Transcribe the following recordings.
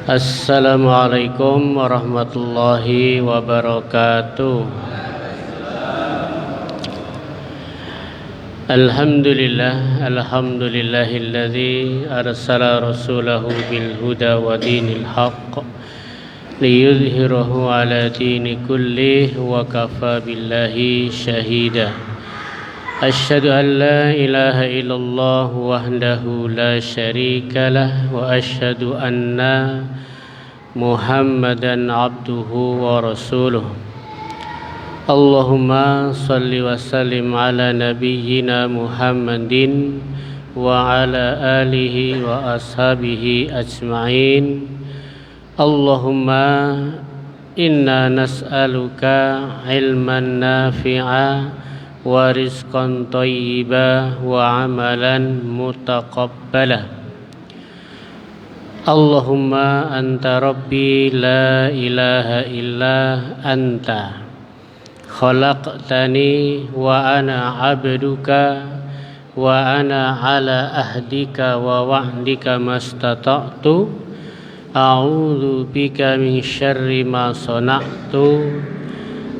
Assalamualaikum warahmatullahi wabarakatuh. Alhamdulillahilladzi arsala rasulahu bil huda wa dinil haqq liyudhhirahu ala dini kullih wa kafa billahi syahida. Asyhadu an la ilaha illallah wahdahu la syarika lah wa asyhadu anna Muhammadan abduhu wa rasuluh. Allahumma salli wa sallim ala nabiyyina Muhammadin wa ala alihi wa ashabihi ajma'in. Allahumma inna nas'aluka ilman nafi'a wa rizqan thayyiba wa amalan mutaqabbala. Allahumma anta rabbi la ilaha illa anta khalaqtani wa ana abduka wa ana ala ahdika wa wa'dika mastata'tu a'udzu bika min syarri ma sana'tu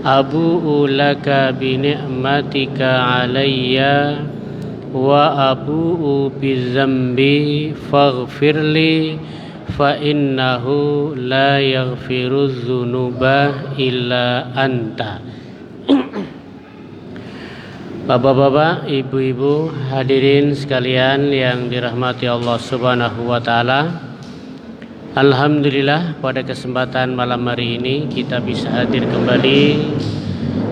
abu'u laka bi ni'matika alayya wa abu'u bi dzambi faghfirli fa innahu la yaghfiru dzunuba illa anta. Bapak-bapak, ibu-ibu, hadirin sekalian yang dirahmati Allah Subhanahu wa taala. Alhamdulillah, pada kesempatan malam hari ini kita bisa hadir kembali.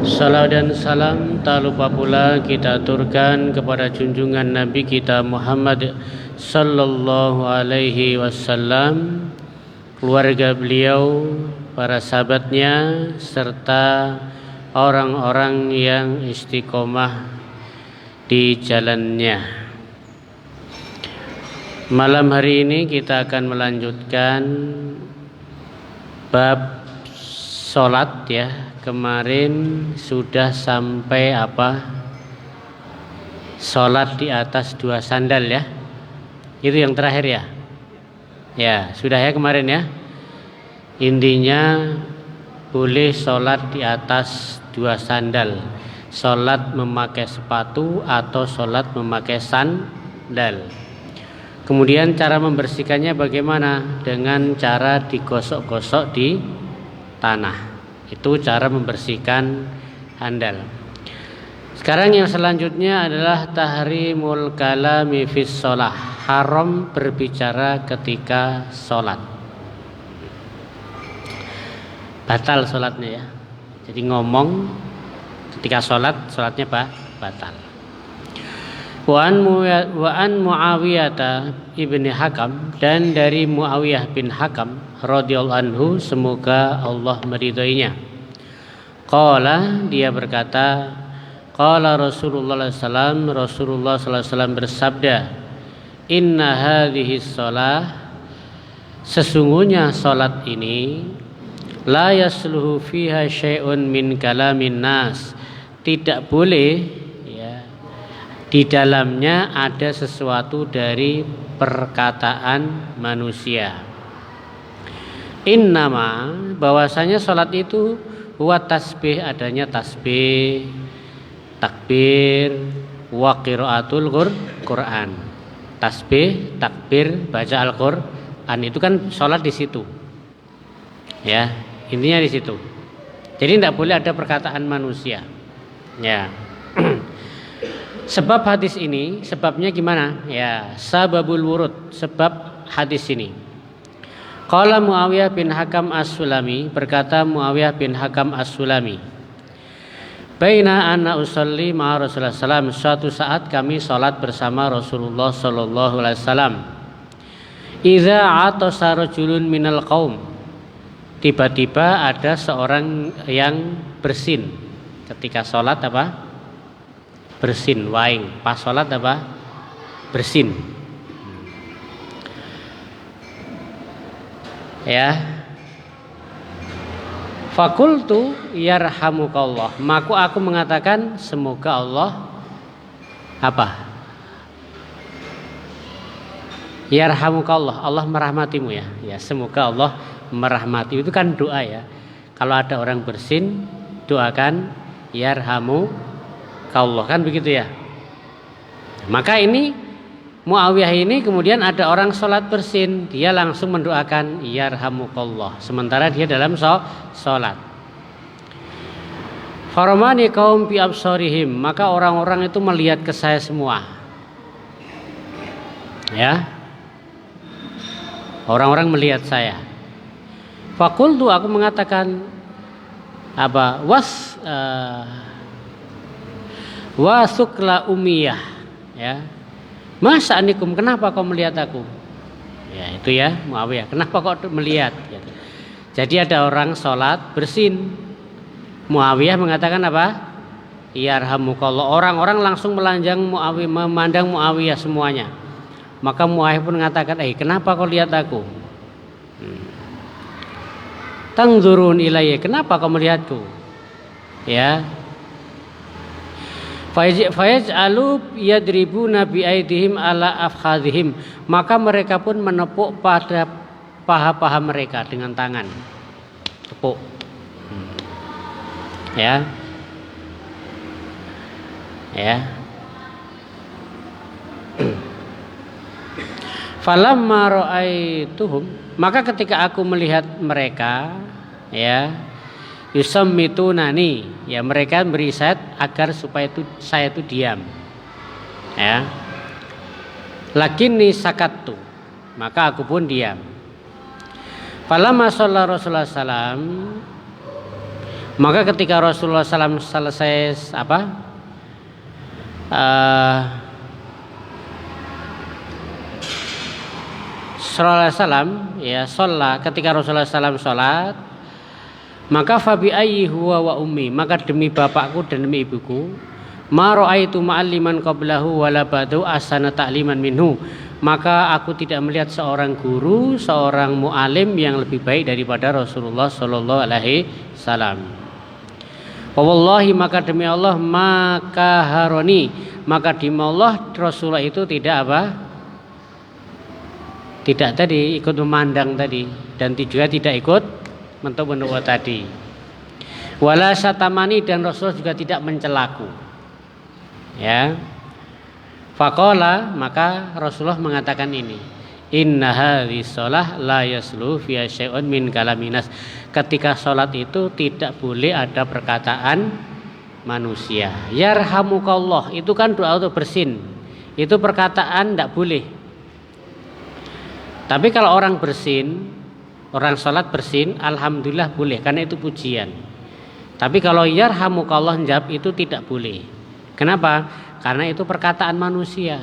Salam dan salam tak lupa pula kita aturkan kepada junjungan Nabi kita Muhammad sallallahu alaihi wasallam, keluarga beliau, para sahabatnya, serta orang-orang yang istiqomah di jalannya. Malam hari ini kita akan melanjutkan bab sholat ya. Kemarin sudah sampai apa? Sholat di atas 2 sandal ya. Itu yang terakhir ya. Ya sudah ya kemarin ya. Intinya boleh sholat di atas 2 sandal. Sholat memakai sepatu atau sholat memakai sandal. Kemudian cara membersihkannya bagaimana? Dengan cara digosok-gosok di tanah. Itu cara membersihkan sandal. Sekarang yang selanjutnya adalah tahrimul kalami fis shalah. Haram berbicara ketika sholat. Batal sholatnya ya. Jadi ngomong ketika sholat, sholatnya batal. Wa an Muawiyah ibni Hakam, dan dari Muawiyah bin Hakam radhiyallahu anhu, semoga Allah meridhoinya. Qala, dia berkata, qala Rasulullah sallallahu alaihi wasallam bersabda, inna hadhihi shalah, sesungguhnya salat ini, la yasluhu fiha syai'un min kalamin nas, tidak boleh di dalamnya ada sesuatu dari perkataan manusia. Innama, bahwasanya salat itu huwa tasbih, adanya tasbih, takbir, wa qiraatul Quran. Tasbih, takbir, baca Al-Qur'an, itu kan salat di situ. Ya, intinya di situ. Jadi tidak boleh ada perkataan manusia. Ya. Sebab hadis ini, sebabnya gimana? Ya, sababul wurud, sebab hadis ini. Qala Muawiyah bin Hakam As-Sulami, berkata Muawiyah bin Hakam As-Sulami, baina ana usalli ma'a Rasulullah sallallahu, suatu saat kami salat bersama Rasulullah sallallahu alaihi wasallam. Idza atasa rajulun minal qaum, tiba-tiba ada seorang yang bersin ketika salat apa? Bersin, waing, pas sholat apa? Bersin. Ya. Fakultu yarhamukallah, maka aku mengatakan semoga Allah apa? Yarhamukallah, Allah merahmatimu ya. Ya, semoga Allah merahmati. Itu kan doa ya. Kalau ada orang bersin, doakan yarhamukallah, kan begitu ya. Maka ini Muawiyah ini kemudian ada orang sholat bersin, dia langsung mendoakan yarhamukallah sementara dia dalam sholat. Faramani kaum bi absarihim, maka orang-orang itu melihat ke saya semua. Ya. Orang-orang melihat saya. Fakultu, aku mengatakan apa? Wasukla umiyah, ya. Masa anikum, kenapa kau melihat aku? Ya itu ya Muawiyah, kenapa kau melihat? Gitu. Jadi ada orang sholat bersin, Muawiyah mengatakan apa? Yarhamukallah. Orang-orang langsung memandang Muawiyah semuanya. Maka Muawiyah pun mengatakan, kenapa kau lihat aku? Tangzurun ilayya, kenapa kau melihatku? Ya. Fayaj'alu yadribuna bi aidihim ala afkhadhihim, maka mereka pun menepuk pada paha-paha mereka dengan tangan. Tepuk. Ya. Ya. Falamma ra'aituhum, maka ketika aku melihat mereka, ya, yusammitunani, ya mereka beri isyarat agar supaya saya itu diam. Ya. Lakinni sakattu, maka aku pun diam. Falamma shalla Rasulullah sallam, maka ketika Rasulullah sallam selesai Sallallahu alaihi wasallam, ya, sholat, ketika Rasulullah SAW sholat, maka fabi ayyi huwa wa ummi, maka demi bapakku dan demi ibuku, ma ra'aitu ma'alliman qablahu wala ba'du asana ta'liman minhu, maka aku tidak melihat seorang guru, seorang mu'alim yang lebih baik daripada Rasulullah sallallahu alaihi wasallam. Wallahi, maka demi Allah, maka haroni, maka demi Allah Rasulullah itu tidak tidak tadi ikut memandang tadi, dan juga tidak ikut mentok-mentok tadi. Wala satamani, dan Rasulullah juga tidak mencelaku. Ya. Faqala, maka Rasulullah mengatakan ini, inna hadhihi shalah la yaslu fiha syai'un min kalaminas. Ketika sholat itu tidak boleh ada perkataan manusia. Yarhamukallah, itu kan doa untuk bersin. Itu perkataan tidak boleh. Tapi kalau orang bersin, orang sholat bersin, alhamdulillah boleh, karena itu pujian. Tapi kalau yarhamukallah jawab itu tidak boleh. Kenapa? Karena itu perkataan manusia.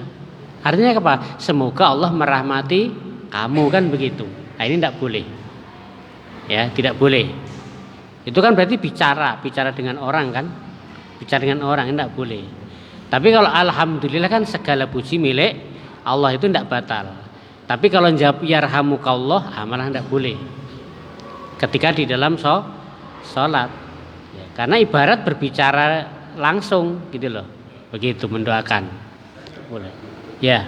Artinya apa? Semoga Allah merahmati kamu, kan begitu. Nah ini tidak boleh. Ya, tidak boleh. Itu kan berarti bicara dengan orang kan? Bicara dengan orang, tidak boleh. Tapi kalau alhamdulillah kan segala puji milik Allah, itu tidak batal. Tapi kalau jawab yarhamukallah, malah tidak boleh ketika di dalam sholat, ya, karena ibarat berbicara langsung gitu loh, begitu mendoakan boleh. Ya.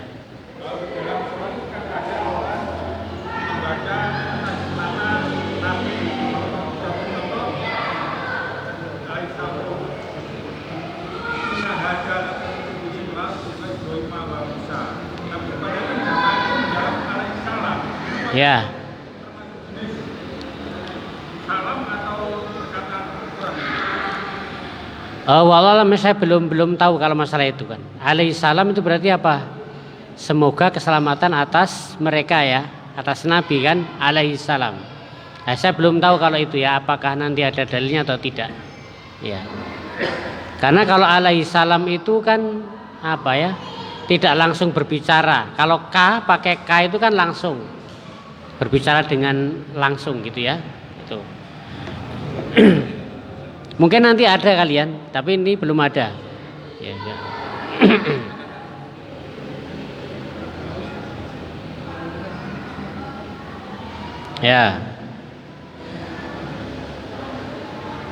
Ya. Salam atau perkataan Wallahualam, saya belum tahu kalau masalah itu kan. Alaihi salam itu berarti apa? Semoga keselamatan atas mereka ya, atas Nabi kan, alaihi salam. Nah, saya belum tahu kalau itu ya, apakah nanti ada dalilnya atau tidak. Ya. Karena kalau alaihi salam itu kan apa ya? Tidak langsung berbicara. Kalau K pakai K itu kan langsung berbicara dengan langsung gitu ya. Itu. Mungkin nanti ada kalian, tapi ini belum ada. Ya, ya. Ya.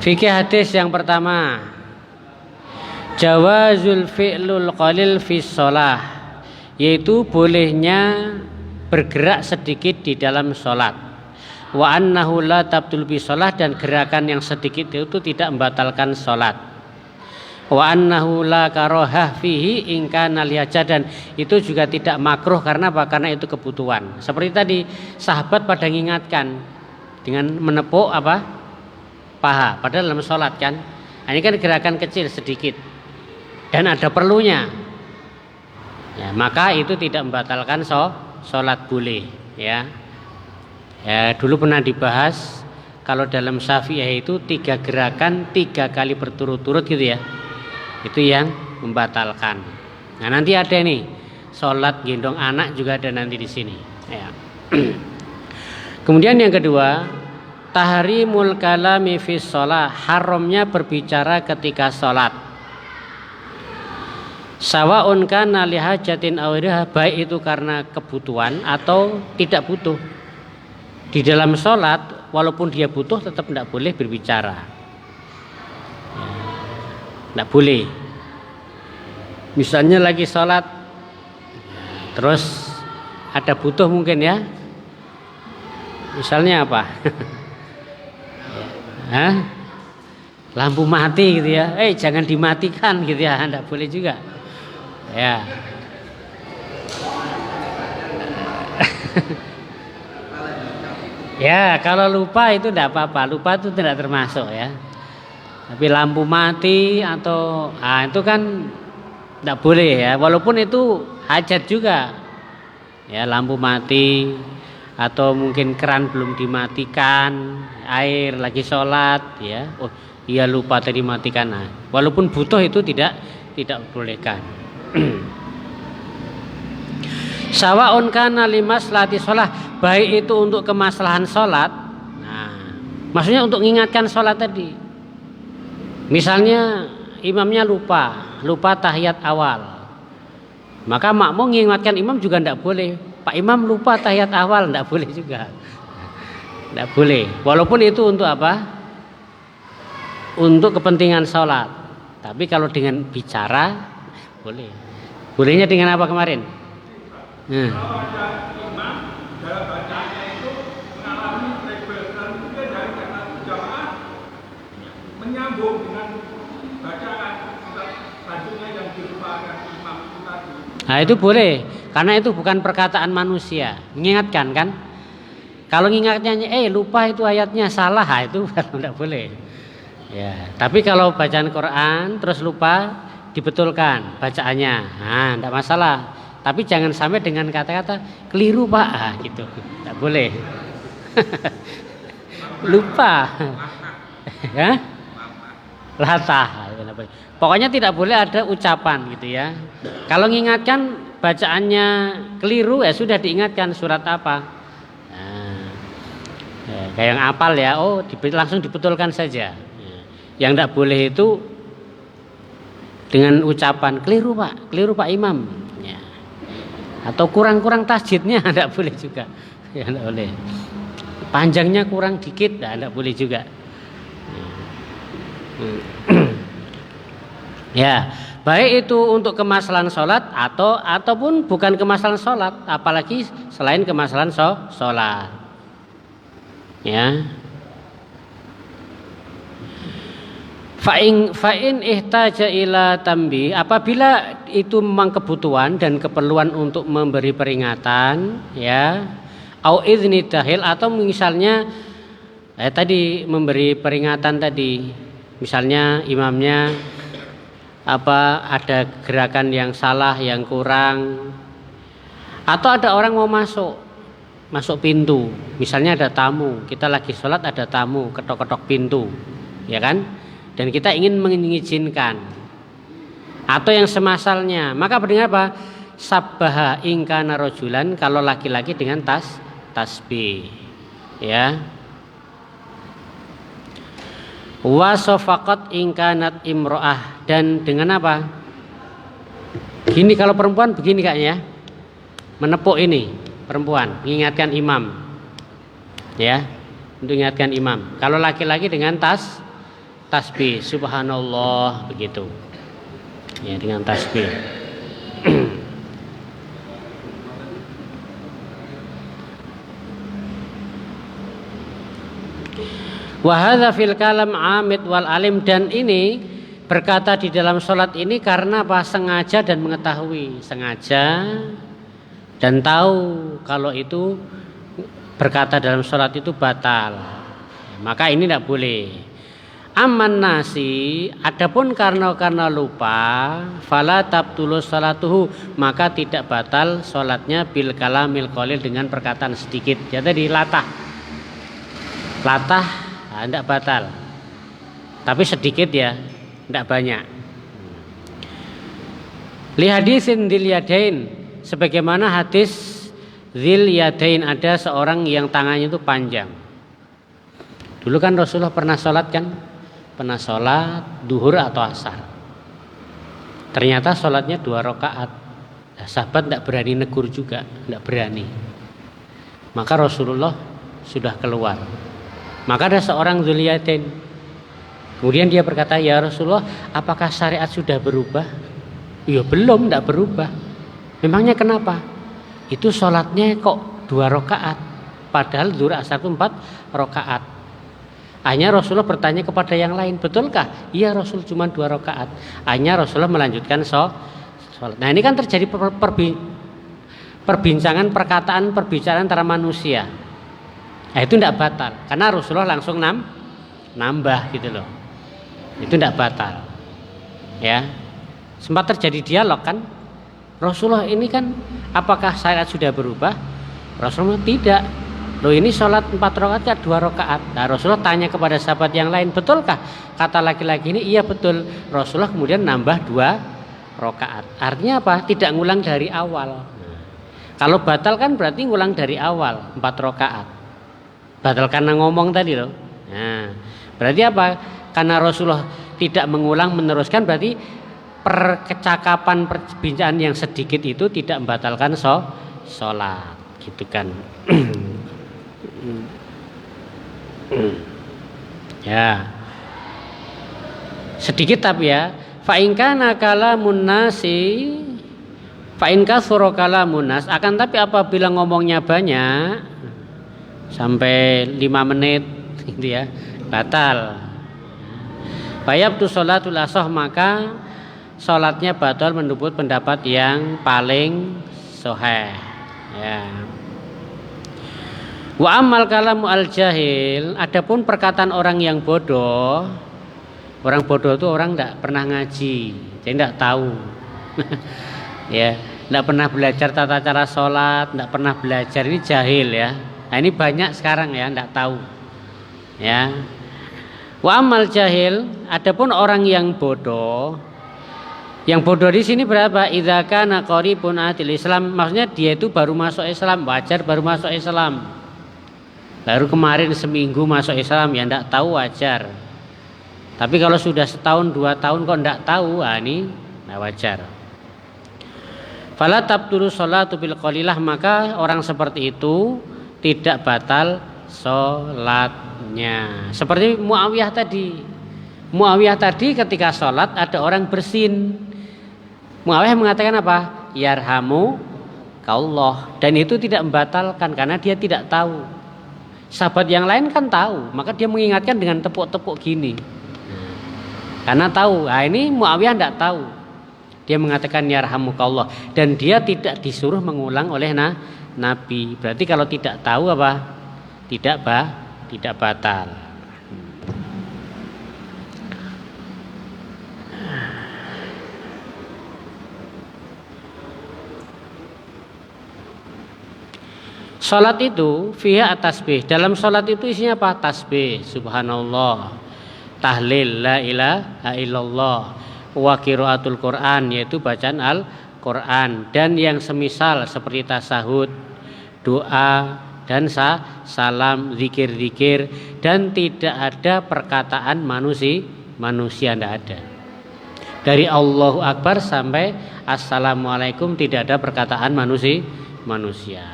Fikih hadis yang pertama, jawazul fi'lul qalil fi shalah, yaitu bolehnya bergerak sedikit di dalam sholat. Wa annahu la tabtul bi sholat, dan gerakan yang sedikit itu tidak membatalkan sholat. Wa annahu la karohah fihi in kana lihaja, dan itu juga tidak makruh karena apa? Karena itu kebutuhan. Seperti tadi sahabat pada mengingatkan dengan menepuk apa? Paha, padahal dalam sholat kan. Nah, ini kan gerakan kecil sedikit dan ada perlunya. Ya, maka itu tidak membatalkan sholat, boleh ya. Ya, dulu pernah dibahas kalau dalam Syafi'iyah itu 3 gerakan 3 kali berturut-turut gitu ya. Itu yang membatalkan. Nah, nanti ada nih sholat gendong anak juga ada nanti di sini. Ya. Kemudian yang kedua, tahrimul kalami fi sholat, haramnya berbicara ketika sholat. Sawaun kana lihajatin aw ghairiha, baik itu karena kebutuhan atau tidak butuh. Di dalam sholat walaupun dia butuh tetap tidak boleh berbicara. Tidak boleh. Misalnya lagi sholat, terus ada butuh mungkin ya. Misalnya apa? Hah? Lampu mati gitu ya. Jangan dimatikan gitu ya. Tidak boleh juga. Ya. Ya, kalau lupa itu tidak apa-apa. Lupa itu tidak termasuk ya. Tapi lampu mati atau itu kan tidak boleh ya. Walaupun itu hajat juga. Ya, lampu mati atau mungkin keran belum dimatikan, air lagi sholat ya. Oh, iya lupa tadi matikan. Nah, walaupun butuh itu tidak bolehkan. Sawaun kana limaslahati sholat, baik itu untuk kemaslahan sholat. Nah, maksudnya untuk mengingatkan sholat tadi. Misalnya imamnya lupa tahiyat awal, maka makmum mengingatkan imam juga tidak boleh. Pak Imam lupa tahiyat awal, tidak boleh juga. Tidak boleh. Walaupun itu untuk apa? Untuk kepentingan sholat. Tapi kalau dengan bicara boleh. Bolehnya dengan apa kemarin? Nah. Menyambung dengan bacaan selanjutnya yang dilupakan imam itu tadi. Nah itu boleh, karena itu bukan perkataan manusia. Mengingatkan kan? Kalau ngingatnya lupa itu ayatnya salah, itu tidak boleh. Ya, tapi kalau bacaan Quran terus lupa dibetulkan bacaannya, tidak masalah. Tapi jangan sampai dengan kata-kata keliru Pak, gitu, tidak boleh. Lupa, ya, latah. Pokoknya tidak boleh ada ucapan gitu ya. Kalau mengingatkan bacaannya keliru ya sudah diingatkan surat apa. Nah, kayak yang apal ya, langsung dibetulkan saja. Yang tidak boleh itu dengan ucapan keliru Pak Imam, ya. Atau kurang tasjidnya tidak boleh juga, ya tidak boleh. Panjangnya kurang dikit, tidak boleh juga. Ya, baik itu untuk kemaslahan sholat ataupun bukan kemaslahan sholat, apalagi selain kemaslahan sholat. Ya. Fa'in ihtaja ila tambi, apabila itu memang kebutuhan dan keperluan untuk memberi peringatan, ya, au idzni dahil, atau misalnya tadi memberi peringatan tadi, misalnya imamnya ada gerakan yang salah, yang kurang, atau ada orang mau masuk pintu, misalnya ada tamu, kita lagi sholat ada tamu ketok-ketok pintu, ya kan? Dan kita ingin mengizinkan, atau yang semasalnya, maka berdengar apa? Sabbaha ingkana rojulan, kalau laki-laki dengan tasbih, ya. Wasofakot ingkanat imro'ah, dan dengan apa? Gini kalau perempuan begini kayaknya, menepuk ini perempuan, mengingatkan imam, ya, untuk mengingatkan imam. Kalau laki-laki dengan tasbih, subhanallah, begitu, ya, dengan tasbih. Wa hadza fil kalam amid wal alim, dan ini berkata di dalam sholat ini karena apa? Sengaja dan mengetahui, sengaja dan tahu kalau itu berkata dalam sholat itu batal, maka ini tidak boleh. Aman nasi, adapun karena lupa, fala tabtulu salatuhu, maka tidak batal sholatnya bil kalamil qalil, dengan perkataan sedikit. Jadi latah tidak batal, tapi sedikit ya, tidak banyak. Li hadisin dzil yadain, sebagaimana hadis dzil yadain, ada seorang yang tangannya itu panjang. Dulu kan Rasulullah pernah sholat duhur atau asar. Ternyata sholatnya 2 rakaat. Nah, sahabat tidak berani negur juga, tidak berani. Maka Rasulullah sudah keluar. Maka ada seorang dzul yadain. Kemudian dia berkata, ya Rasulullah, apakah syariat sudah berubah? Ya belum, tidak berubah. Memangnya kenapa? Itu sholatnya kok 2 rakaat, padahal duhur asar itu 4 rakaat. Hanya Rasulullah bertanya kepada yang lain, betulkah? Iya Rasul, cuma 2 rakaat. Hanya Rasulullah melanjutkan sholat. Nah ini kan terjadi perbincangan, perbicaraan antara manusia. Nah itu tidak batal, karena Rasulullah langsung nambah gitu loh. Itu tidak batal. Ya, sempat terjadi dialog kan. Rasulullah ini kan, apakah syariat sudah berubah? Rasulullah tidak. Loh ini sholat 4 rakaat kan 2 rakaat. Nah Rasulullah tanya kepada sahabat yang lain, betulkah? Kata laki-laki ini, iya betul. Rasulullah kemudian nambah 2 rakaat. Artinya apa? Tidak ngulang dari awal. Kalau batal kan berarti ngulang dari awal 4 rakaat. Batal karena ngomong tadi loh. Nah, berarti apa? Karena Rasulullah tidak mengulang, meneruskan, berarti percakapan, perbincangan yang sedikit itu tidak membatalkan sholat, gitu kan? Ya, sedikit tapi ya. Fa in kana kalamun nasi, fa in kasura kalamun nas, akan tapi apabila ngomongnya banyak sampai 5 menit gitu ya, batal. Bayab tu sholatul asah, maka sholatnya batal menurut pendapat yang paling sahih. Ya. Wa amal kalamu al jahil, adapun perkataan orang yang bodoh. Orang bodoh itu orang tidak pernah ngaji, jadi tidak tahu. Ya, tidak pernah belajar tata cara sholat, tidak pernah belajar, ini jahil ya. Nah ini banyak sekarang ya, tidak tahu. Ya. Wa amal jahil, adapun orang yang bodoh. Yang bodoh di sini berapa? Idza kana qaribun atil Islam, maksudnya dia itu baru masuk Islam, wajar baru masuk Islam. Baru kemarin seminggu masuk Islam, ya tidak tahu, wajar. Tapi kalau sudah setahun 2 tahun kok tidak tahu, ini tidak wajar. Fala tabtulu sholatu bil qalilah, maka orang seperti itu tidak batal sholatnya. Seperti Muawiyah tadi. Muawiyah tadi ketika sholat ada orang bersin. Muawiyah mengatakan apa? Yarhamu kallah. Dan itu tidak membatalkan karena dia tidak tahu. Sahabat yang lain kan tahu, maka dia mengingatkan dengan tepuk-tepuk gini. Karena tahu. Nah ini Muawiyah tidak tahu. Dia mengatakan yarhamukallah, dan dia tidak disuruh mengulang oleh Nabi. Berarti kalau tidak tahu apa? Tidak batal. Salat itu fiha tasbih. Dalam salat itu isinya apa? Tasbih, subhanallah, tahlil, la ilaha illallah, wa qiraatul Quran, yaitu bacaan Al-Quran, dan yang semisal seperti tasahud, doa, dan salam, zikir-zikir, dan tidak ada perkataan manusia, tidak ada. Dari Allahu Akbar sampai Assalamualaikum tidak ada perkataan manusia.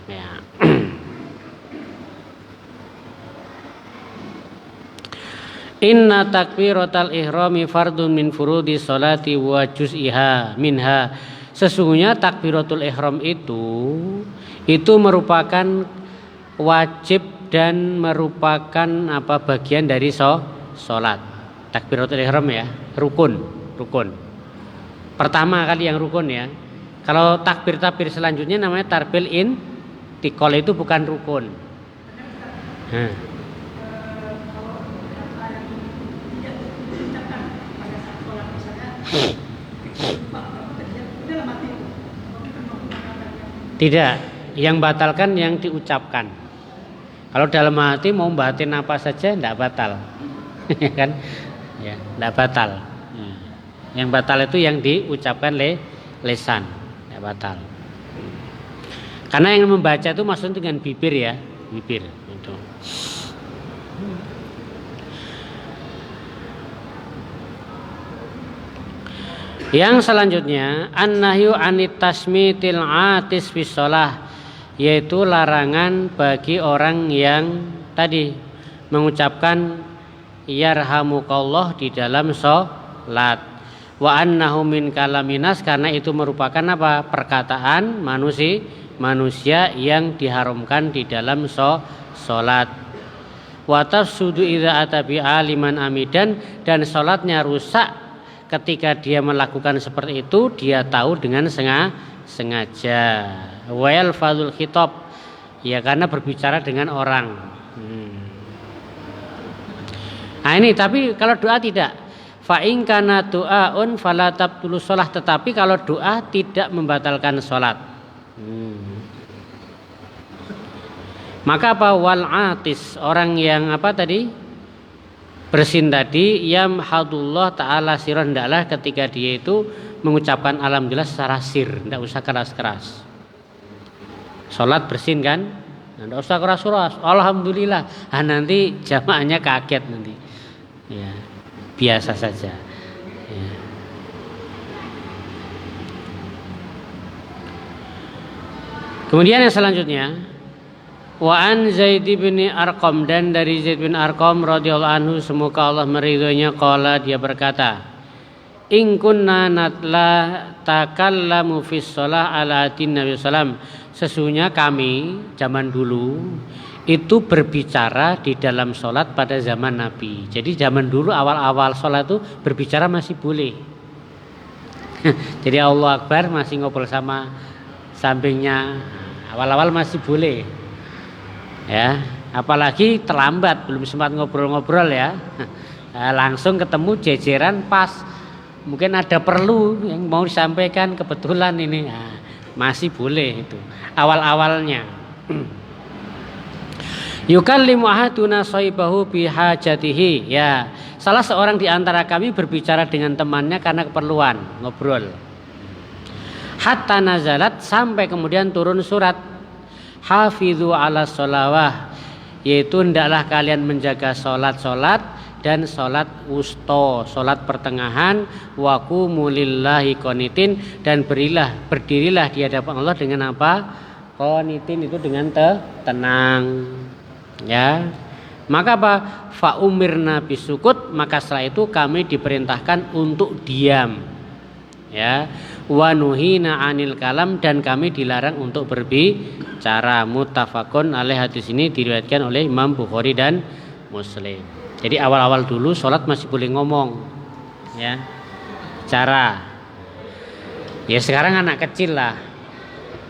Ya. Inna takbiratal ihrami fardun min furudi sholati wa juz'iha minha. Sesungguhnya takbiratul ihram itu merupakan wajib dan merupakan bagian dari sholat. Takbiratul ihram ya, rukun. Pertama kali yang rukun ya. Kalau takbir selanjutnya namanya takbir intikal, itu bukan rukun. Tidak, yang batalkan yang diucapkan. Kalau dalam hati mau batin apa saja tidak batal. Kan? Ya, tidak batal. Yang batal itu yang diucapkan lesan, tidak batal. Karena yang membaca itu maksudnya dengan bibir ya, bibir itu. Yang selanjutnya an-nahyu anit tasmitil atis fi shalah, yaitu larangan bagi orang yang tadi mengucapkan yarhamukallah di dalam sholat. Wa annahu min kalaminas, karena itu merupakan perkataan manusia yang diharamkan di dalam sholat. Wa tafsudu idza atabi aliman amidan, dan sholatnya rusak ketika dia melakukan seperti itu, dia tahu dengan sengaja. Wal fadul khitab, ya karena berbicara dengan orang. Nah ini, tapi kalau doa tidak. Fa in kana du'aun fala tabtulu shalah, tetapi kalau doa tidak membatalkan salat. Maka wal atis, orang yang tadi bersin tadi, yamhadullah ta'ala sirran, hendaklah ketika dia itu mengucapkan alhamdulillah secara sir, tidak usah keras-keras. Salat bersin kan, tidak usah keras-keras alhamdulillah, nanti jamaahnya kaget nanti ya, biasa saja ya. Kemudian yang selanjutnya, wa an Zaid bin Arqam, dan dari Zaid bin Arqam radhiyallahu anhu, semoga Allah meridhoinya, qala, dia berkata, in kunna natla takallamu fis shalah ala atin Nabi sallam, sesungguhnya kami zaman dulu itu berbicara di dalam sholat pada zaman Nabi. Jadi zaman dulu awal-awal sholat itu berbicara masih boleh. Jadi Allah Akbar masih ngobrol sama sampingnya, awal-awal masih boleh. Ya, apalagi terlambat, belum sempat ngobrol-ngobrol ya. Langsung ketemu jejeran pas mungkin ada perlu yang mau disampaikan kebetulan ini. Masih boleh itu awal-awalnya. Yukallimu ahaduna shaibahu bihajatihi, ya, salah seorang di antara kami berbicara dengan temannya karena keperluan, ngobrol. Hatta nazalat, sampai kemudian turun surat hafidhu ala sholawah, yaitu hendaklah kalian menjaga sholat dan sholat wusto, sholat pertengahan, waqumu lillahi qanitin, dan berdirilah di hadapan Allah dengan qanitin itu dengan tenang. Ya, maka fa umirna bisukut, maka setelah itu kami diperintahkan untuk diam. Ya, wa nuhina anil kalam, dan kami dilarang untuk berbicara. Muttafaqun alaih, hadis ini diriwayatkan oleh Imam Bukhari dan Muslim. Jadi awal-awal dulu sholat masih boleh ngomong, ya, bicara. Ya sekarang anak kecil lah.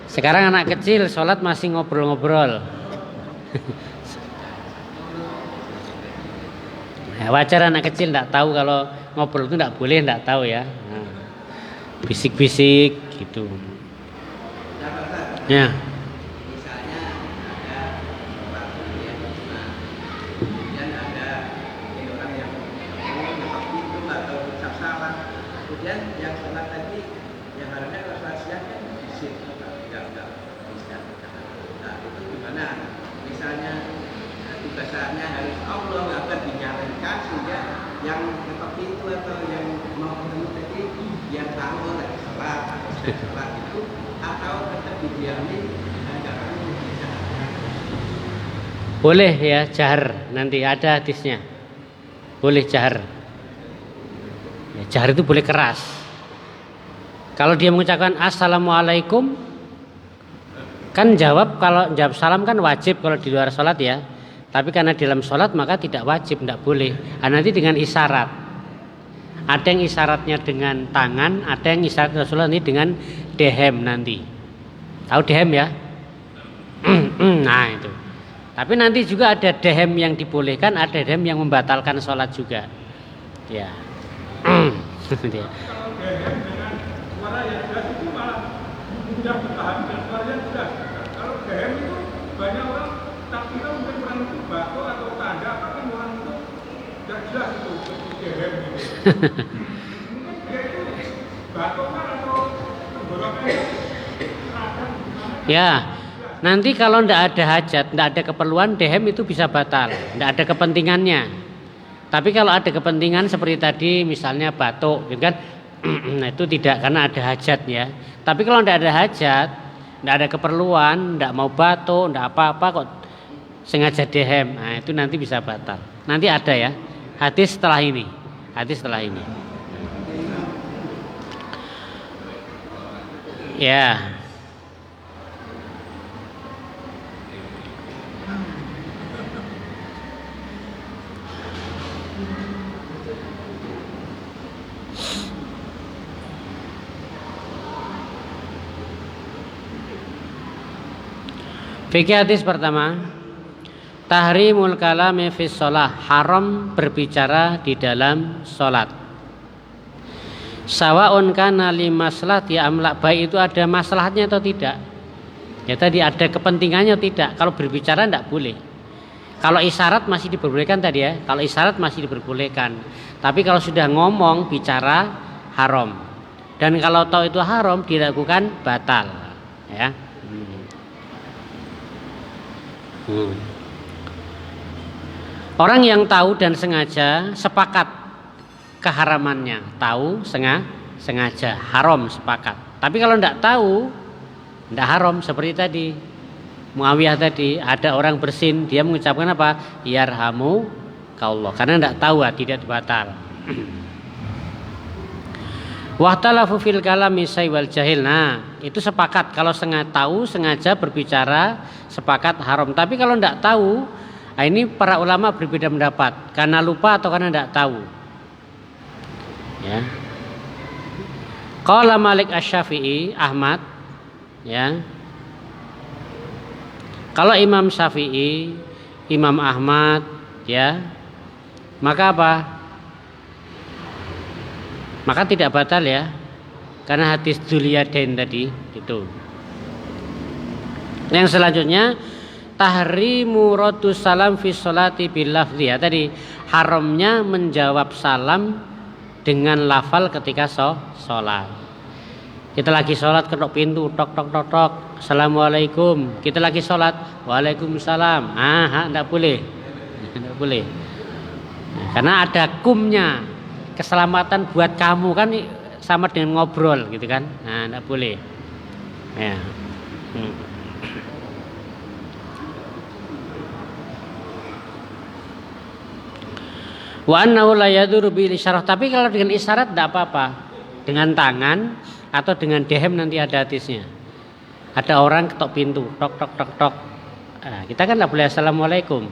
Sekarang anak kecil sholat masih ngobrol-ngobrol. Ya, wajar anak kecil tidak tahu kalau ngobrol itu tidak boleh, tidak tahu ya. Bisik-bisik gitu. Ya. Misalnya ada kemudian ada orang yang itu atau ucap salah, kemudian yang sholat tadi yang harusnya kalau sholat siang kan bisik, tidak bisa. Nah itu gimana? Misalnya tugasannya harus Allah akan dinyalakan, sehingga yang seperti itu atau yang mau ketemu tadi yang tahu lagi sholat atau sholat itu, atau tetap didiamin dan jangan bicara. Boleh ya jahar, nanti ada hadisnya. Boleh jahar. Ya, jahar itu boleh keras. Kalau dia mengucapkan assalamualaikum, kan jawab, kalau jawab salam kan wajib kalau di luar sholat ya. Tapi karena dalam sholat maka tidak wajib, tidak boleh. Nanti dengan isyarat. Ada yang isyaratnya dengan tangan, ada yang isyarat Rasulullah ini dengan dehem nanti. Tahu dehem ya? Nah itu. Tapi nanti juga ada dehem yang dibolehkan, ada dehem yang membatalkan sholat juga. Ya. Kalau dehem dengan suara yang jelas itu malah mudah dipahami dan suaranya jelas. Kalau dehem itu banyak orang takdirnya mungkin orang itu batu atau tanda, tapi orang itu tidak jelas itu dehem gitu. Mungkin dia itu batokan atau tenggorokan seragam. Ya. Nanti kalau tidak ada hajat, tidak ada keperluan, dehem itu bisa batal, tidak ada kepentingannya. Tapi kalau ada kepentingan seperti tadi, misalnya batuk, gitu kan, nah itu tidak, karena ada hajat ya. Tapi kalau tidak ada hajat, tidak ada keperluan, tidak mau batuk, tidak apa-apa kok sengaja dehem, nah itu nanti bisa batal. Nanti ada ya, hadis setelah ini, hadis setelah ini. Ya. Fikih hadis pertama, tahrimul kalami fis shalah, haram berbicara di dalam salat. Sawaun kana li maslahati amla, baik itu ada maslahatnya atau tidak. Ya tadi ada kepentingannya atau tidak. Kalau berbicara tidak boleh. Kalau isyarat masih diperbolehkan tadi ya. Kalau isyarat masih diperbolehkan. Tapi kalau sudah ngomong bicara haram. Dan kalau tahu itu haram dilakukan batal. Ya. Orang yang tahu dan sengaja sepakat keharamannya, tahu sengaja haram sepakat. Tapi kalau tidak tahu, tidak haram seperti tadi Muawiyah tadi, ada orang bersin, dia mengucapkan apa? Yarhamu kallah, karena tidak tahu, tidak batal. Wahtalafu fil kalami wal jahil. Nah, itu sepakat kalau tahu sengaja berbicara sepakat haram. Tapi kalau tidak tahu, nah ini para ulama berbeda pendapat, karena lupa atau karena tidak tahu. Ya. Qala Malik Asy-Syafi'i, Ahmad, ya. Kalau Imam Syafi'i, Imam Ahmad, ya, maka apa? Maka tidak batal ya, karena hadis Dzuliyadain tadi itu. Yang selanjutnya, tahrimu raddu salam fi sholati bil lafzi, ya tadi haramnya menjawab salam dengan lafal ketika sholat. Kita lagi sholat ketok pintu, tok tok tok tok, assalamualaikum. Kita lagi sholat, waalaikumsalam. Tidak boleh, tidak boleh. Nah, karena ada kumnya, keselamatan buat kamu kan sama dengan ngobrol gitu kan. Nah, tidak boleh. Ya. Wa annahu la yadurru bil isyarah, tapi kalau dengan isyarat tidak apa-apa. Dengan tangan atau dengan dehem nanti ada hadisnya. Ada orang ketok pintu, tok tok tok tok. Nah, kita kan tidak boleh assalamualaikum.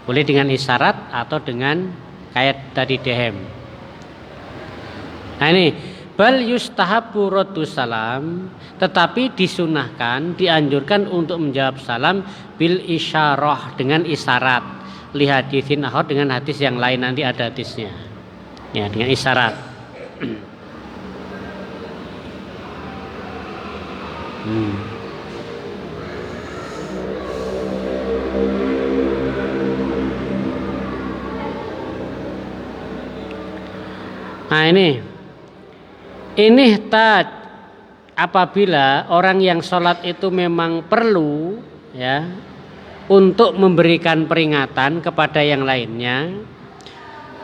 Boleh dengan isyarat atau dengan kayak tadi dehem. Nah ini bal yustahabbu raddu salam, tetapi disunahkan, dianjurkan untuk menjawab salam bil isyarah, dengan isyarat. Li hadisin akhar, dengan hadis yang lain nanti ada hadisnya. Ya, dengan isyarat. Nah ini apabila orang yang sholat itu memang perlu ya untuk memberikan peringatan kepada yang lainnya,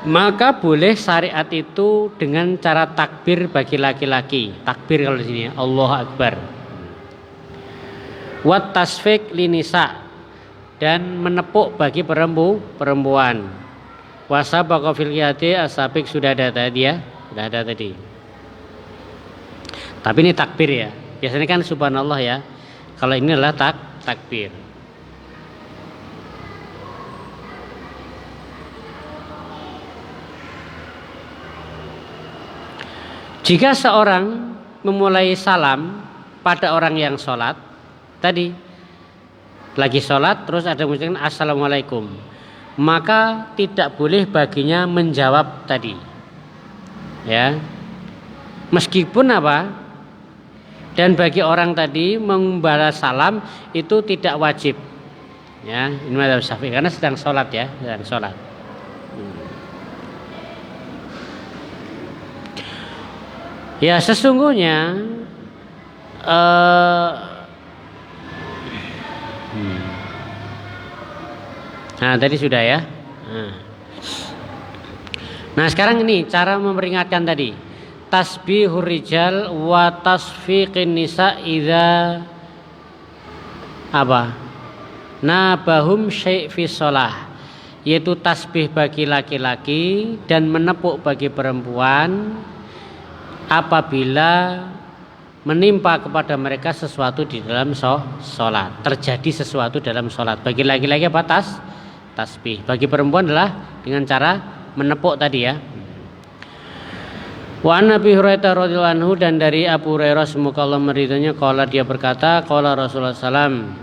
maka boleh syariat itu dengan cara takbir bagi laki-laki. Takbir kalau di sini Allahu Akbar. Wat tasfik linisa, dan menepuk bagi perempuan. Wasabaqa fil qiyati asabik, sudah ada tadi ya, sudah ada tadi. Tapi ini takbir ya. Biasanya kan subhanallah ya. Kalau ini adalah takbir. Jika seorang memulai salam pada orang yang sholat tadi, lagi sholat terus ada mengucapkan assalamualaikum, maka tidak boleh baginya menjawab tadi, ya, meskipun apa, dan bagi orang tadi membalas salam itu tidak wajib, ya, ini mazhab Syafi'i karena sedang sholat, ya, sedang sholat. Ya, sesungguhnya nah tadi sudah, ya. Nah sekarang ini cara memperingatkan tadi, tasbihur rijal wa tasfiqin nisa idza apa nabahum syai' fi shalah, yaitu tasbih bagi laki-laki dan menepuk bagi perempuan apabila menimpa kepada mereka sesuatu di dalam sholat, terjadi sesuatu dalam sholat. Bagi laki-laki apa? Tasbih. Bagi perempuan adalah dengan cara menepuk tadi, ya. Wa an Abi Hurairah radhiyallahu anhu, dan dari Abu Hurairah semoga Allah meridhoinya, qala dia berkata, qala Rasulullah sallam,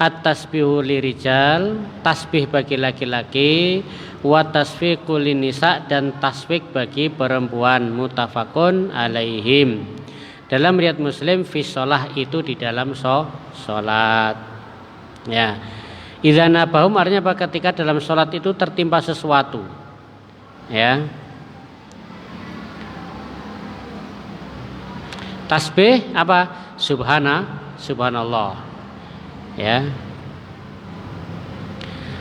at-tasbihu lirijal, tasbih bagi laki-laki, wa tasfiqu linisa, dan tasfik bagi perempuan, muttafaqun alaihim. Dalam riwayat Muslim, fi shalah itu di dalam sholat. Ya. Idza nabahum artinya apa? Ketika dalam sholat itu tertimpa sesuatu. Ya. Tasbih apa? Subhanallah. Ya.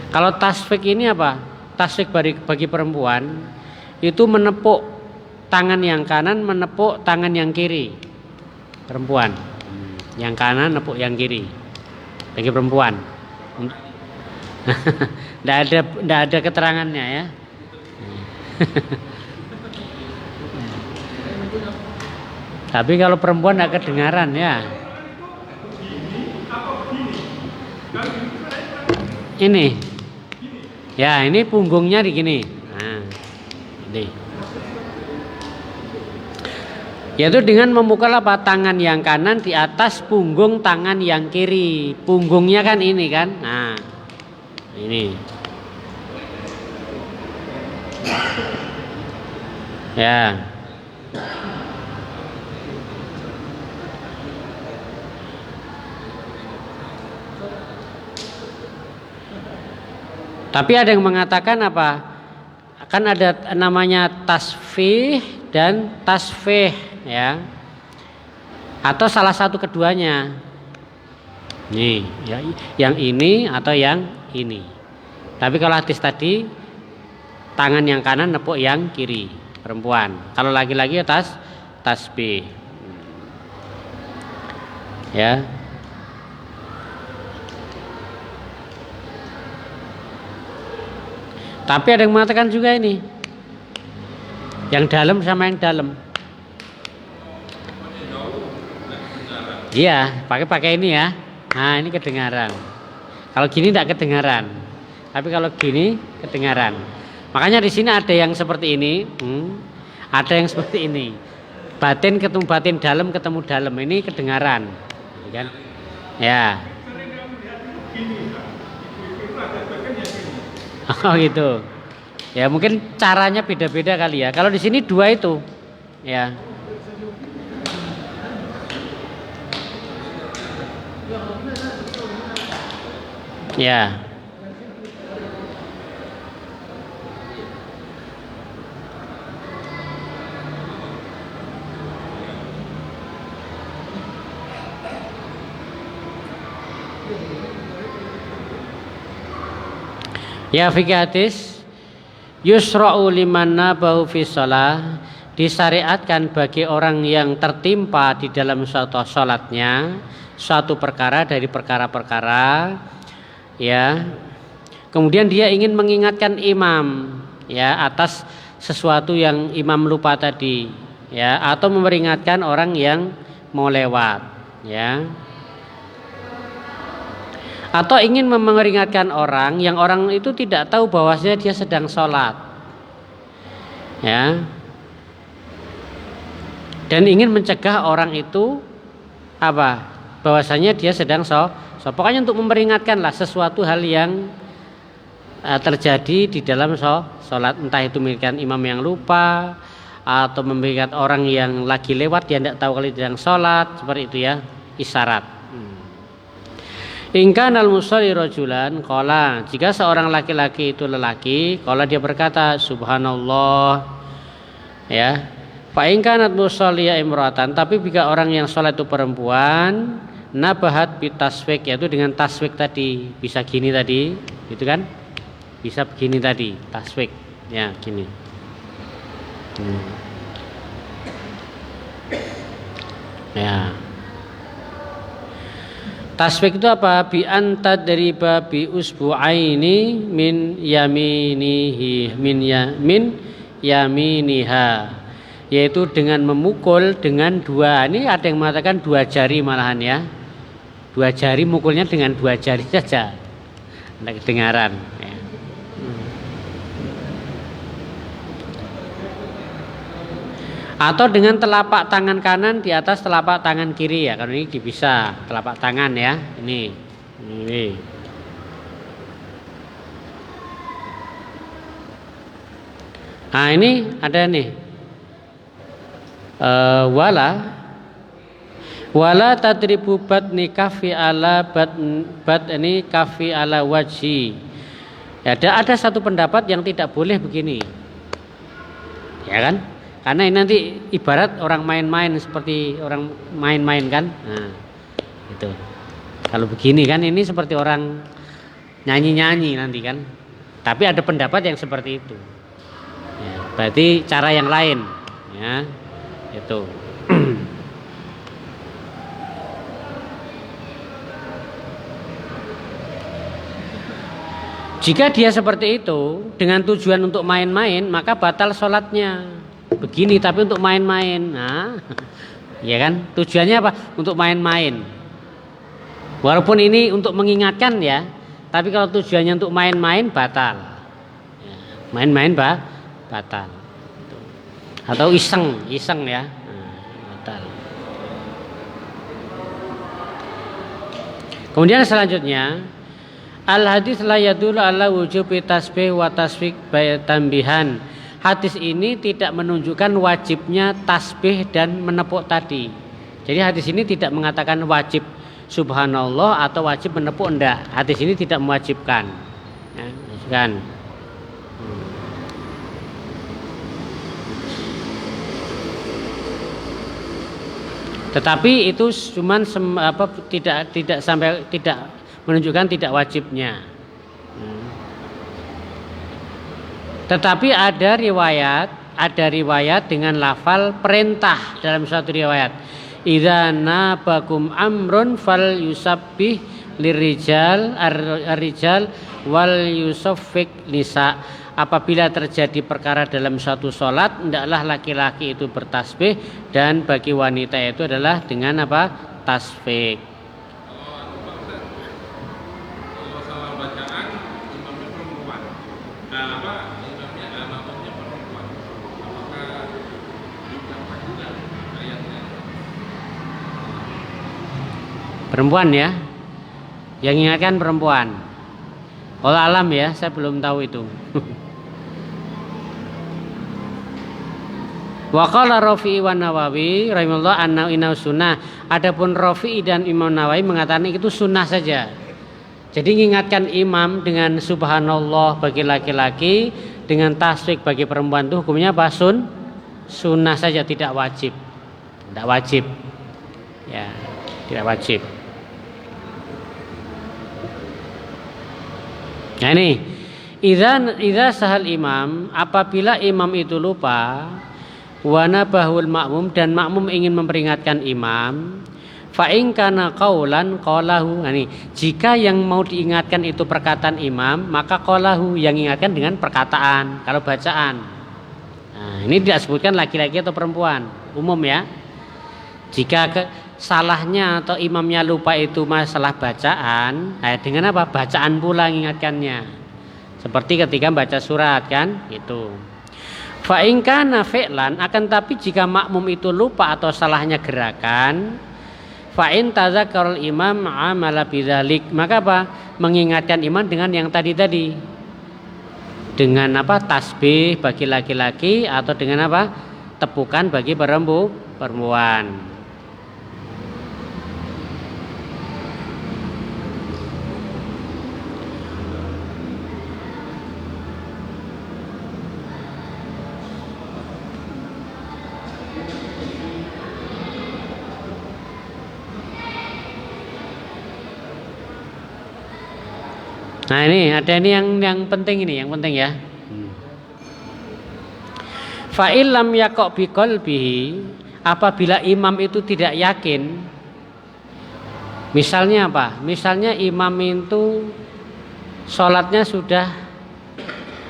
Kalau tasfik ini apa? Tasfik bagi perempuan itu menepuk tangan yang kanan, menepuk tangan yang kiri. Perempuan. Yang kanan nepuk yang kiri. Bagi perempuan. Tidak ada keterangannya, ya. Tapi kalau perempuan tidak kedengaran, ya. Ini, ya, ini punggungnya di gini. Nah, ini. Yaitu dengan memukul apa? Tangan yang kanan di atas punggung tangan yang kiri. Punggungnya kan ini kan. Nah, ini. Ya. Tapi ada yang mengatakan apa? Kan ada namanya tasfih dan tasfih, ya. Atau salah satu keduanya. Nih, ya, yang ini atau yang ini. Tapi kalau hadis tadi tangan yang kanan nepuk yang kiri, perempuan. Kalau laki-laki ya tasbih. Ya. Tapi ada yang mengatakan juga ini, yang dalam sama yang dalam. Iya, pakai ini, ya. Nah, ini kedengaran. Kalau gini tidak kedengaran. Tapi kalau gini kedengaran. Makanya di sini ada yang seperti ini, ada yang seperti ini. Batin ketemu batin, dalam ketemu dalam. Ini kedengaran, kan? Ya. Oh gitu. Ya mungkin caranya beda-beda kali, ya. Kalau di sini dua itu, ya. Ya. Ya, fikih hadis, yusra'u liman nabahu fi shalah, disyariatkan bagi orang yang tertimpa di dalam suatu salatnya suatu perkara dari perkara-perkara, ya. Kemudian dia ingin mengingatkan imam, ya, atas sesuatu yang imam lupa tadi, ya, atau memperingatkan orang yang mau lewat, ya. Atau ingin memperingatkan orang yang orang itu tidak tahu bahwasanya dia sedang sholat, ya. dan ingin mencegah orang itu apa? Bahwasanya dia sedang pokoknya untuk memperingatkanlah sesuatu hal yang terjadi di dalam sholat, entah itu memberikan imam yang lupa atau memberikan orang yang lagi lewat dia tidak tahu kalau sedang sholat, seperti itu ya, isyarat. In kana al-musalli rajulan qala, jika seorang laki-laki itu lelaki, qala dia berkata subhanallah, ya. Fa in kanat musalliya imra'atan, tapi jika orang yang sholat itu perempuan, nabahat bitaswik, yaitu dengan taswik tadi, bisa gini tadi, gitu kan? Bisa begini tadi, taswik, ya gini. Ya. Taswik itu apa? Bi anta dari babi usbu'aini min yaminihi min yaminiha, yaitu dengan memukul dengan dua. Ini ada yang mengatakan 2 jari malahan ya. 2 jari, mukulnya dengan 2 jari saja. Ada kedengaran. Ya. Atau dengan telapak tangan kanan di atas telapak tangan kiri ya. Kalau ini bisa telapak tangan ya. Ini. Nah ini ada nih. Wala tadribu batni kafi ala batni kafi ala wajhi. Ya, ada satu pendapat yang tidak boleh begini. Ya kan? Karena ini nanti ibarat orang main-main, seperti orang main-main kan. Nah, itu. Kalau begini kan ini seperti orang nyanyi-nyanyi nanti kan. Tapi ada pendapat yang seperti itu. Ya, berarti cara yang lain. Ya, itu. Jika dia seperti itu dengan tujuan untuk main-main, maka batal sholatnya. Begini tapi untuk main-main. Nah, ya kan? Tujuannya apa? Untuk main-main. Walaupun ini untuk mengingatkan ya, tapi kalau tujuannya untuk main-main batal. Main-main batal. Atau iseng ya. Batal. Kemudian selanjutnya, al hadis la yadullu ala wujubi tasbih wa tasfik tambihan. Hadis ini tidak menunjukkan wajibnya tasbih dan menepuk tadi. Jadi hadis ini tidak mengatakan wajib subhanallah atau wajib menepuk, enggak. Hadis ini tidak mewajibkan. Ya, kan. Tetapi itu cuman tidak sampai tidak menunjukkan tidak wajibnya. Tetapi ada riwayat dengan lafal perintah dalam suatu riwayat. Idza nabakum amrun fal yusabbih lirijal ar-rijal wal yusaffik nisa. Apabila terjadi perkara dalam suatu sholat, hendaklah laki-laki itu bertasbih, dan bagi wanita itu adalah dengan apa? Tasfik. Perempuan ya, yang ingatkan perempuan. Kalau alam ya, saya belum tahu itu. Wa qala Rafi'i wa Nawawi rahimahullah anna inna sunnah. Adapun Rafi'i dan Imam Nawawi mengatakan itu sunnah saja. Jadi mengingatkan imam dengan subhanallah bagi laki-laki, dengan tasbih bagi perempuan itu hukumnya apa? Sunnah saja, tidak wajib. Tidak wajib. Ya, tidak wajib. Nah ini, idza sahal imam, apabila imam itu lupa, wa nabahul makmum, dan makmum ingin memperingatkan imam, fa in kana qaulan qalahu. Nah ini, jika yang mau diingatkan itu perkataan imam, maka qalahu, yang ingatkan dengan perkataan, kalau bacaan. Nah, ini tidak sebutkan laki-laki atau perempuan, umum ya. Jika salahnya atau imamnya lupa itu masalah bacaan, dengan apa? Bacaan pula mengingatkannya. Seperti ketika baca surat kan, gitu. Fa in kana fi'lan, akan tapi jika makmum itu lupa atau salahnya gerakan, fa in tadzakkarul imam amala bidzalik, maka apa? Mengingatkan imam dengan yang tadi-tadi. Dengan apa? Tasbih bagi laki-laki atau dengan apa? Tepukan bagi perempuan. Nah ini ada ini yang penting ini, yang penting ya. Fa illam yaqo bi qalbihi, apabila imam itu tidak yakin. Misalnya apa? Misalnya imam itu sholatnya sudah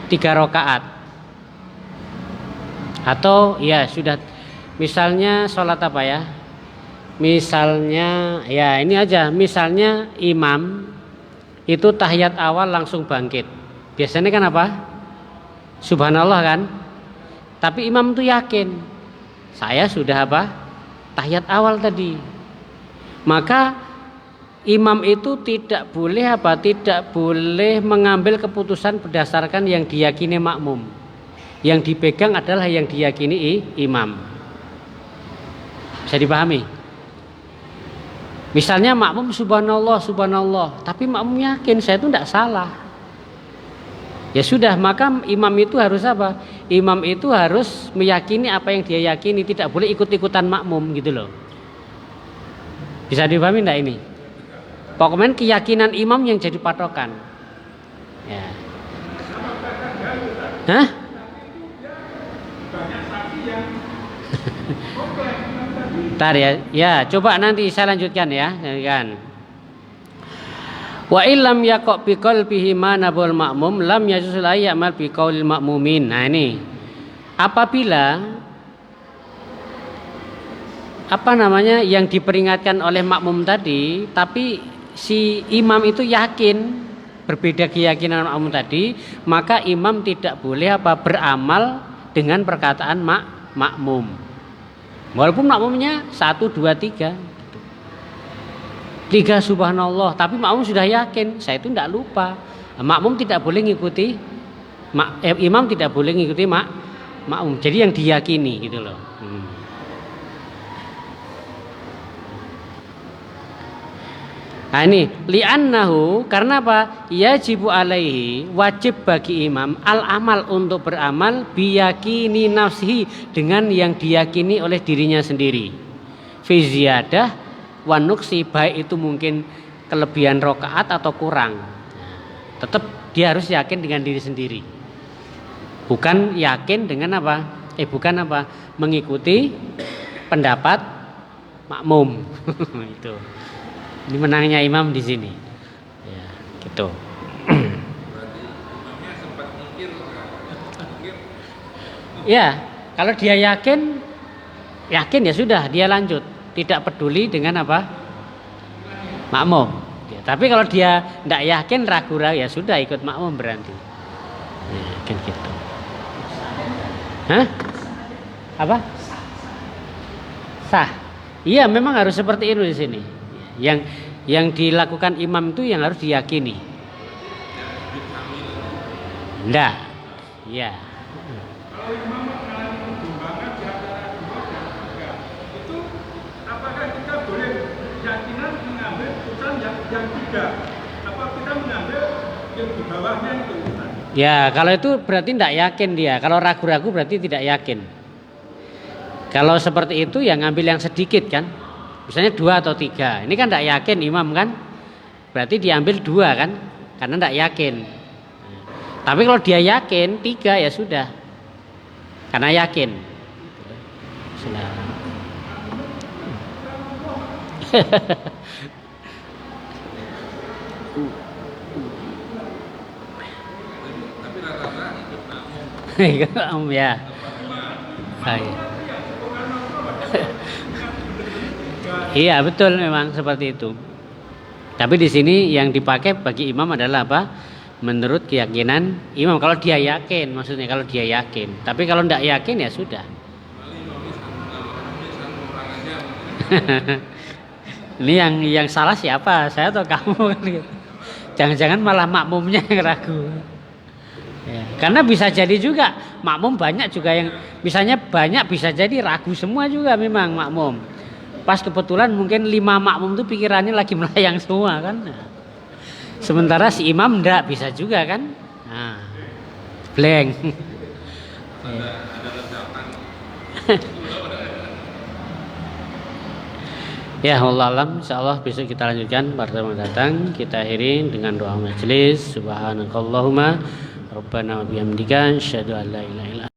3 rakaat. Atau ya sudah, misalnya sholat apa ya? Misalnya ya ini aja, misalnya imam itu tahiyat awal langsung bangkit. Biasanya kan apa? Subhanallah kan? Tapi imam itu yakin, saya sudah apa? Tahiyat awal tadi. Maka imam itu tidak boleh apa? Tidak boleh mengambil keputusan berdasarkan yang diyakini makmum. Yang dipegang adalah yang diyakini imam. Bisa dipahami? Misalnya makmum subhanallah, subhanallah, tapi makmum yakin saya itu tidak salah. Ya sudah, maka imam itu harus apa? Imam itu harus meyakini apa yang dia yakini, tidak boleh ikut-ikutan makmum gitu loh. Bisa dipahami enggak ini? Pokoknya keyakinan imam yang jadi patokan. Ya. Hah? Bentar ya, coba nanti saya lanjutkan ya, kan. Wa illam yaqo bi qalbihi ma nabul ma'mum lam yajuz la ya'mal bi qaulil ma'mumin. Nah ini, apabila yang diperingatkan oleh makmum tadi, tapi si imam itu yakin berbeda keyakinan makmum tadi, maka imam tidak boleh beramal dengan perkataan makmum. Walaupun makmumnya 1, 2, 3 subhanallah, tapi makmum sudah yakin saya itu tidak lupa. Makmum tidak boleh ngikuti imam, tidak boleh ngikuti makmum. Jadi yang diyakini gitu loh. Nah ini li'annahu, karena apa? Yajibu alaihi, wajib bagi imam al-amal, untuk beramal biyakini nafsihi, dengan yang diyakini oleh dirinya sendiri. Fi ziyadah wa nuqsi, baik itu mungkin kelebihan rakaat atau kurang. Tetap dia harus yakin dengan diri sendiri. Bukan yakin dengan apa? Bukan apa? Mengikuti pendapat makmum. Itu. Ini menangnya imam di sini. Ya, gitu. Berarti imamnya sempat mikir. Ya, kalau dia yakin ya sudah, dia lanjut, tidak peduli dengan apa? Makmum. Ya, tapi kalau dia tidak yakin, ragu-ragu, ya sudah ikut makmum berarti. Ya, kan gitu. Hah? Apa? Sah. Iya, memang harus seperti itu di sini. Yang dilakukan imam itu yang harus diyakini. Enggak. Ya. Kalau imam mengalami pertimbangan di antara 2 dan 3, itu apakah kita boleh keyakinan mengambil putusan yang 3? Apa kita mengambil yang di bawahnya itu? Ya, kalau itu berarti tidak yakin dia. Kalau ragu-ragu berarti tidak yakin. Kalau seperti itu ya ngambil yang sedikit kan. Misalnya 2 atau 3. Ini kan tidak yakin imam kan. Berarti diambil 2 kan. Karena tidak yakin. Tapi kalau dia yakin 3 ya sudah. Karena yakin. Sudah. Tapi rata-rata ikut makmum. Ya. Hai. Iya betul, memang seperti itu. Tapi di sini yang dipakai bagi imam adalah apa? menurut keyakinan imam. Kalau dia yakin, maksudnya kalau dia yakin. Tapi kalau tidak yakin ya sudah. Ini yang salah siapa? Saya atau kamu kan gitu. Jangan-jangan malah makmumnya yang ragu. Ya, karena bisa jadi juga makmum banyak juga yang misalnya banyak bisa jadi ragu semua juga memang makmum. Pas kebetulan mungkin 5 makmum itu pikirannya lagi melayang semua kan. Nah, sementara si imam enggak bisa juga kan. Nah, blank. Ya Allah alam, insyaallah besok kita lanjutkan pertemuan datang. Kita akhiri dengan doa majelis. Subhanakallahumma rabbana wa bihamdika asyhadu an la ilaha illa